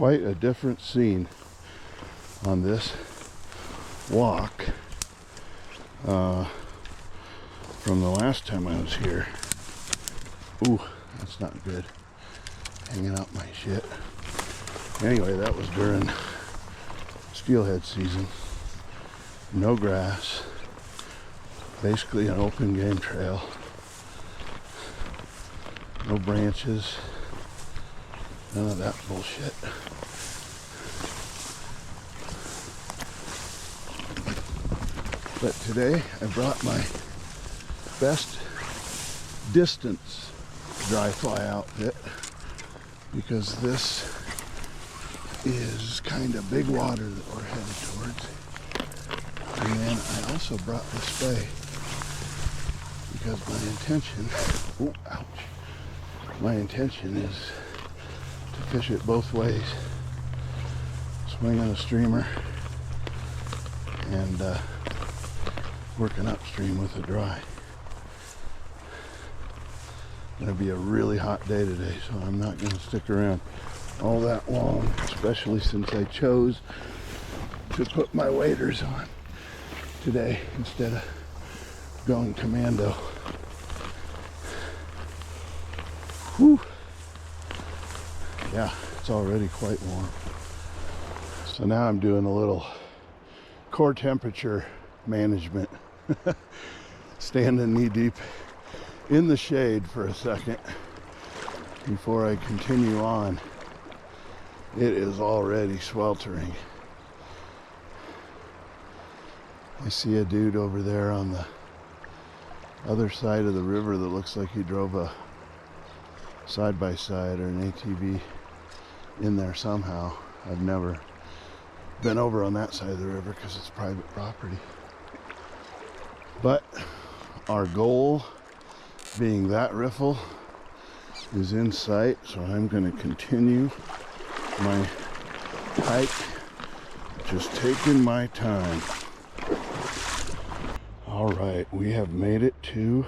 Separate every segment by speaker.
Speaker 1: quite a different scene on this walk from the last time I was here. Ooh, that's not good. Hanging out my shit. Anyway, that was during steelhead season. No grass. Basically an open game trail. No branches. None of that bullshit. But today I brought my best distance dry fly outfit because this is kind of big water that we're headed towards. And then I also brought this spray because my intention, oh ouch, my intention is to fish it both ways. Swing on a streamer and working upstream with a dry. It's going to be a really hot day today, so I'm not going to stick around all that long, especially since I chose to put my waders on today instead of going commando. Whew. Yeah, it's already quite warm. So now I'm doing a little core temperature management. Standing knee deep in the shade for a second before I continue on. It is already sweltering. I see a dude over there on the other side of the river that looks like he drove a side-by-side or an ATV in there somehow. I've never been over on that side of the river because it's private property. But our goal, being that riffle, is in sight, so I'm going to continue my hike, just taking my time. All right, we have made it to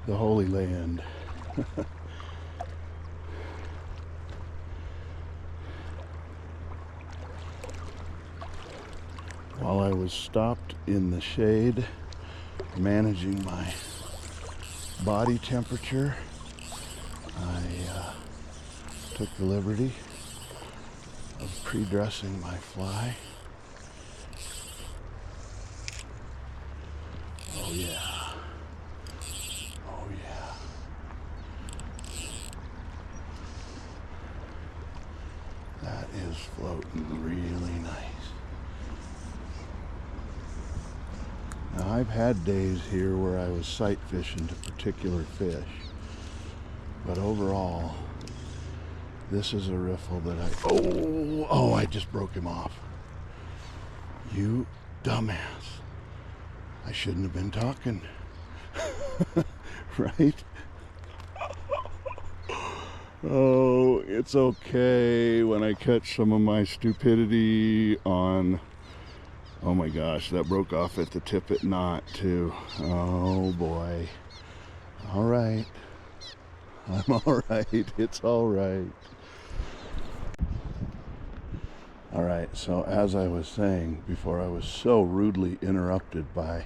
Speaker 1: the Holy Land. While I was stopped in the shade, managing my body temperature, I took the liberty of pre-dressing my fly. Oh yeah. Oh yeah. That is floating really nice. Now, I've had days here where I was sight fishing to particular fish, but overall, this is a riffle that I just broke him off. You dumbass. I shouldn't have been talking. Right? Oh, it's okay when I catch some of my stupidity on... Oh my gosh, that broke off at the tippet knot too. Oh boy. All right. I'm all right. It's all right. All right, so as I was saying before, I was so rudely interrupted by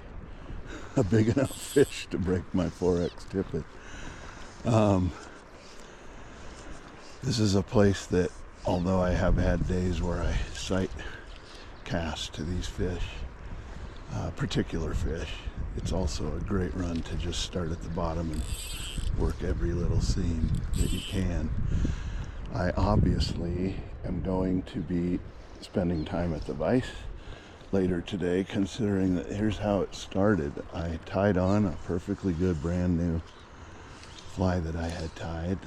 Speaker 1: a big enough fish to break my 4X tippet. This is a place that, although I have had days where I sight cast to these fish, particular fish, it's also a great run to just start at the bottom and work every little seam that you can. I obviously am going to be spending time at the vise later today, considering that here's how it started. I tied on a perfectly good brand new fly that I had tied.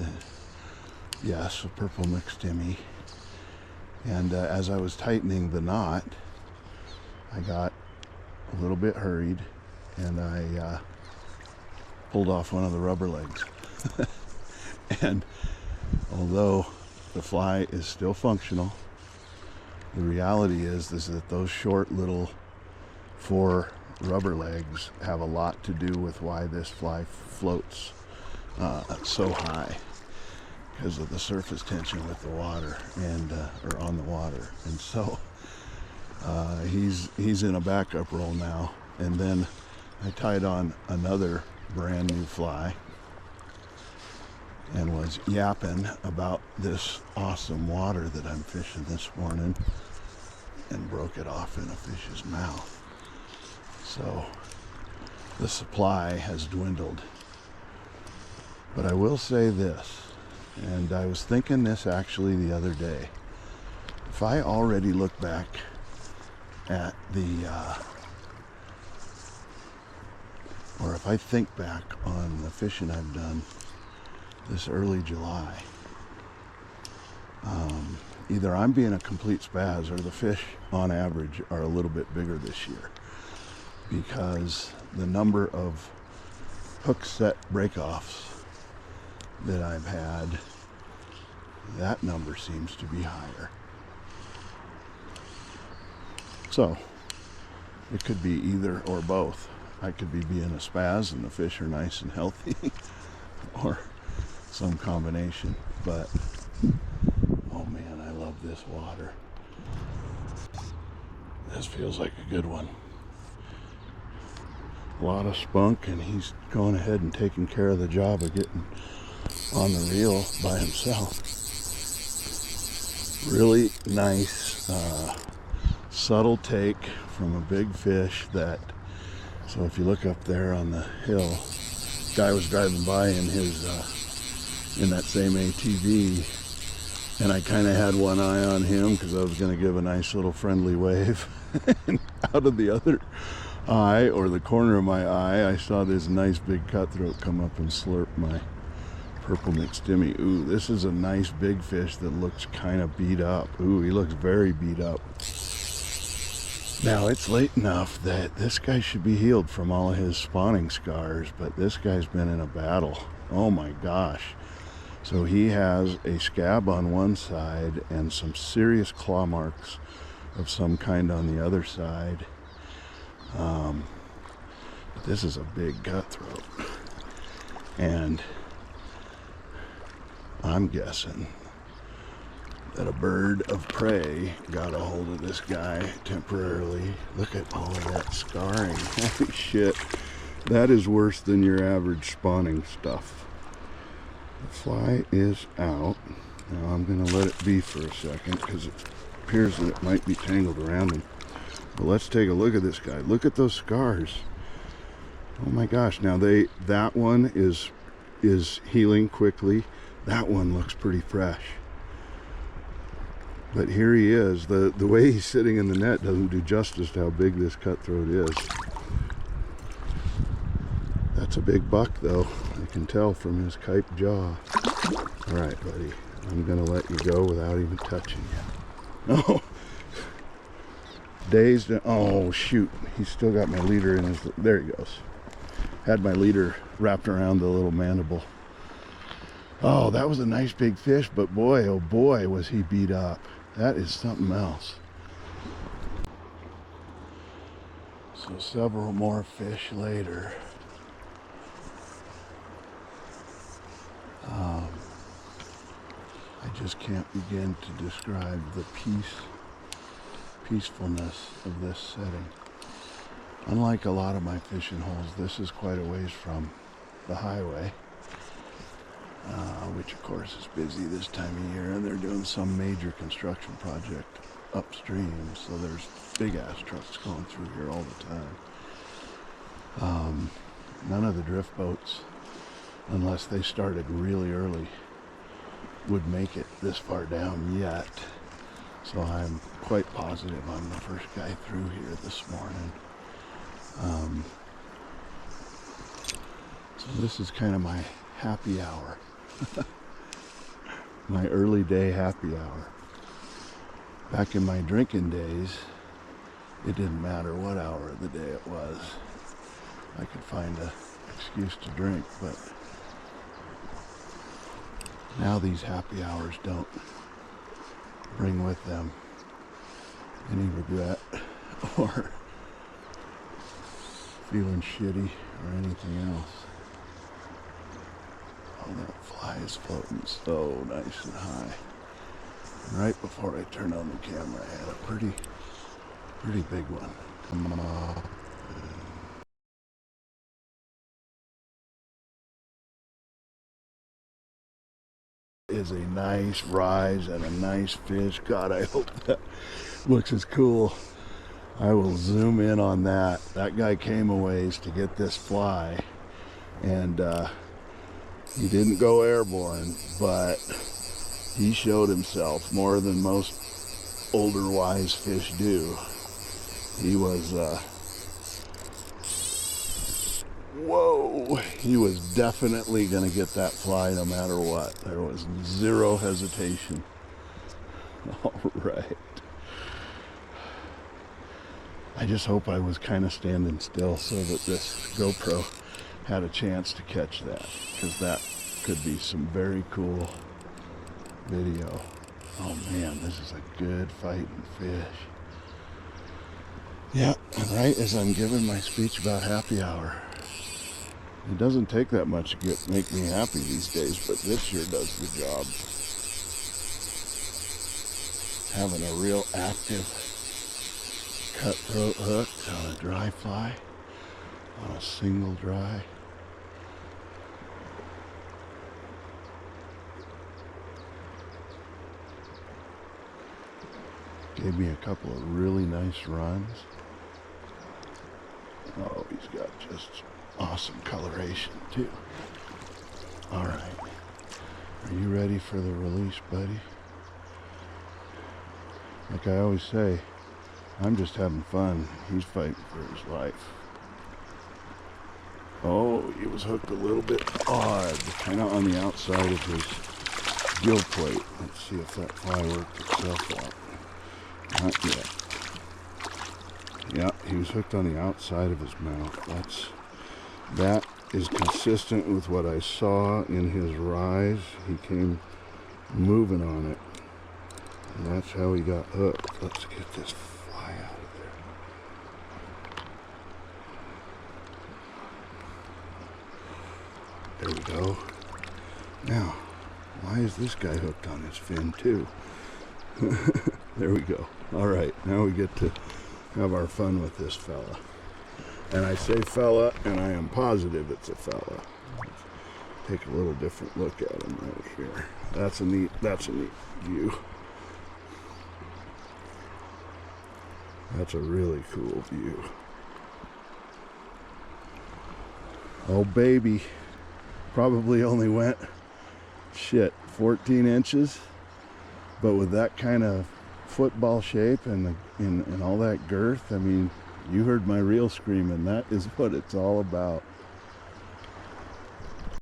Speaker 1: Yes, a purple McStimmy. And as I was tightening the knot, I got a little bit hurried and I pulled off one of the rubber legs. And although the fly is still functional, the reality is that those short little 4 rubber legs have a lot to do with why this fly floats so high. because of the surface tension with the water and or on the water. And so he's in a backup roll now. And then I tied on another brand new fly and was yapping about this awesome water that I'm fishing this morning and broke it off in a fish's mouth. So the supply has dwindled. But I will say this, and I was thinking this actually the other day. If I already look back at or if I think back on the fishing I've done this early July, either I'm being a complete spaz or the fish on average are a little bit bigger this year, because the number of hook set breakoffs that I've had, that number seems to be higher. So it could be either or both. I could be being a spaz and the fish are nice and healthy, or some combination. But oh man, I love this water. This feels like a good one. A lot of spunk, and he's going ahead and taking care of the job of getting on the reel by himself. Really nice, subtle take from a big fish that, so if you look up there on the hill, guy was driving by in his, in that same ATV, and I kind of had one eye on him because I was going to give a nice little friendly wave. And out of the other eye, or the corner of my eye, I saw this nice big cutthroat come up and slurp my purple McStimmy. Ooh, this is a nice big fish that looks kind of beat up. Ooh, he looks very beat up. Now, it's late enough that this guy should be healed from all of his spawning scars, but this guy's been in a battle. Oh my gosh. So he has a scab on one side and some serious claw marks of some kind on the other side. But this is a big cutthroat. And I'm guessing that a bird of prey got a hold of this guy temporarily. Look at all of that scarring. Holy shit. That is worse than your average spawning stuff. The fly is out. Now I'm going to let it be for a second because it appears that it might be tangled around him. But let's take a look at this guy. Look at those scars. Oh my gosh. Now that one is healing quickly. That one looks pretty fresh. But here he is. The way he's sitting in the net doesn't do justice to how big this cutthroat is. That's a big buck though. I can tell from his kype jaw. All right, buddy. I'm gonna let you go without even touching you. No. Dazed. Oh shoot. He's still got my leader in his, there he goes. Had my leader wrapped around the little mandible. Oh, that was a nice big fish, but boy, oh boy, was he beat up. That is something else. So several more fish later. I just can't begin to describe the peacefulness of this setting. Unlike a lot of my fishing holes, this is quite a ways from the highway. Which of course is busy this time of year, and they're doing some major construction project upstream, so there's big ass trucks going through here all the time. None of the drift boats, unless they started really early, would make it this far down yet, so I'm quite positive I'm the first guy through here this morning. So this is kind of my happy hour. My early day happy hour. Back in my drinking days, it didn't matter what hour of the day it was. I could find an excuse to drink, but now these happy hours don't bring with them any regret or feeling shitty or anything else. Oh, that fly is floating so nice and high. Right before I turned on the camera, I had a pretty big one. Come on. Is a nice rise and a nice fish. God, I hope that looks as cool. I will zoom in on that. That guy came a ways to get this fly, and he didn't go airborne, but he showed himself more than most older wise fish do. He was whoa, he was definitely gonna get that fly no matter what. There was zero hesitation. All right, I just hope I was kind of standing still so that this GoPro had a chance to catch that, because that could be some very cool video. Oh man, this is a good fighting fish. Yeah, right as I'm giving my speech about happy hour. It doesn't take that much to make me happy these days, but this sure does the job. Having a real active cutthroat hook on a dry fly, on a single dry. Gave me a couple of really nice runs. Oh, he's got just awesome coloration too. All right, are you ready for the release, buddy? Like I always say, I'm just having fun. He's fighting for his life. Oh, he was hooked a little bit odd, kind of on the outside of his gill plate. Let's see if that fly worked itself out. Not yet. Yeah, he was hooked on the outside of his mouth. That is consistent with what I saw in his rise. He came moving on it. And that's how he got hooked. Let's get this fly out of there. There we go. Now, why is this guy hooked on his fin too? There we go. All right, now we get to have our fun with this fella. And I say fella, and I am positive it's a fella. Let's take a little different look at him right here. That's a neat view. That's a really cool view. Oh baby, probably only went 14 inches, but with that kind of football shape and all that girth, I mean, you heard my reel screaming. That is what it's all about.